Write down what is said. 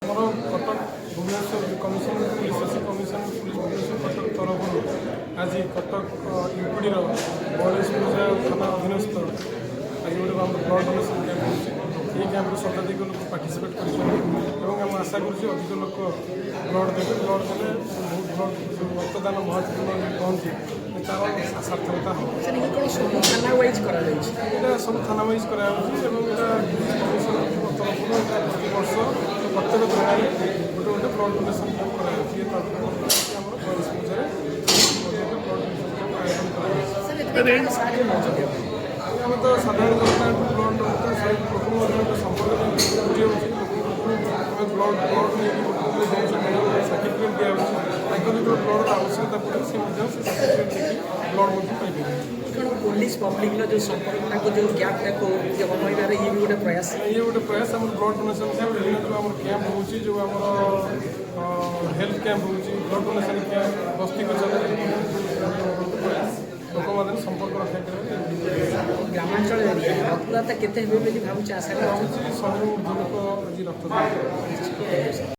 ଆମର Cuttack Bhubaneswar commissioner police ଅଛି commissioner police Bhubaneswar Cuttack ତରଫରୁ ଆଜି କଟକ ୟୁପିଡ଼ିର ଗଣେଶ ପୂଜା ଥାନା ଅଧୀନସ୍ଥ ଆଜି ଗୋଟେ ଆମର ବ୍ଲଡ଼ ଡୋନେସନ୍ କ୍ୟାମ୍ପ ହେଉଛି। ଏହି କ୍ୟାମ୍ପରେ ଶତାଧିକ ଲୋକ ପାର୍ଟିସିପେଟ୍ କରିଛନ୍ତି ଏବଂ ଆମେ ଆଶା କରୁଛୁ ଅଧିକ ଲୋକ ବ୍ଲଡ଼ ଦେବେ। ବ୍ଲଡ଼ ଦେଲେ ବହୁତ ରକ୍ତଦାନ ମହତ୍ୱପୂର୍ଣ୍ଣ କହନ୍ତି ତାର ସାର୍ଥକତା ହେବ। ଥାନା ୱାଇଜ୍ କରାଯାଇଛି, ଏଇଟା ସବୁ ଥାନା ୱାଇଜ୍ କରାଯାଉଛି ଏବଂ ଏଇଟା କମିଶନର ତରଫରୁ ଏଇଟା ପ୍ରତିବର୍ଷ ପ୍ରତ୍ୟେକ ଥାନାରେ ଗୋଟେ ବ୍ଲଡ଼ ଡୋନେସନ୍ କ୍ୟାମ୍ପ କରାଯାଉଛି। ଏ ତରଫରୁ ଆମର ଗଣେଶ ପୂଜାରେ ବ୍ଲଡ଼ ଡୋନେସନ୍ କ୍ୟାମ୍ପ ଆୟୋଜନ କରାଯାଉଛି। ଆମେ ତ ସାଧାରଣ ଜନତାଙ୍କୁ ବ୍ଲଡ଼ ଦରକାର ସେ ଲୋକଙ୍କ ମଧ୍ୟ ସମ୍ପର୍କ ବୃଦ୍ଧି ହେଉଛି। ଆମେ ବ୍ଲଡ଼ ନେଇକି ଲୋକଙ୍କୁ ଦେଉଛୁ, ସାର୍ଟିଫିକେଟ୍ ଦିଆହେଉଛି। ତାଙ୍କର ଯେତେବେଳେ ବ୍ଲଡ଼ର ଆବଶ୍ୟକତା ପଡ଼େ ସେ ମଧ୍ୟ ସେ ସାର୍ଟିଫିକେଟ୍ ଦେଇକି ବ୍ଲଡ଼ ମଧ୍ୟ ପାଇପାରିବେ। କ'ଣ ପୋଲିସ ପବ୍ଲିକର ଯେଉଁ ସମ୍ପର୍କ ତାଙ୍କୁ ଯେଉଁ ଗ୍ୟାପ୍ଟାକୁ କମାଇବାର ଇଏ ବି ଗୋଟେ ପ୍ରୟାସ। ଇଏ ଗୋଟେ ପ୍ରୟାସ ଆମର ବ୍ଲଡ଼ ଡୋନେସନ୍ କ୍ୟାମ୍ପ ବିଭିନ୍ନ ଯେଉଁ ଆମର କ୍ୟାମ୍ପ ହେଉଛି, ଯେଉଁ ଆମର ହେଲ୍ଥ କ୍ୟାମ୍ପ ହେଉଛି, ବ୍ଲଡ଼ ଡୋନେସନ୍ କ୍ୟାମ୍ପ ବସ୍ତି ପ୍ରୟାସ ଲୋକମାନେ ସମ୍ପର୍କ ରକ୍ଷା କରିବେ। ଗ୍ରାମାଞ୍ଚଳ ଏରିଆ ରକ୍ତଦାତା କେତେ ହେବେ ବୋଲି ଭାବୁଛି ଆଶା କରୁଛି। ସବୁ ଲୋକ ଆଜି ରକ୍ତଦାନ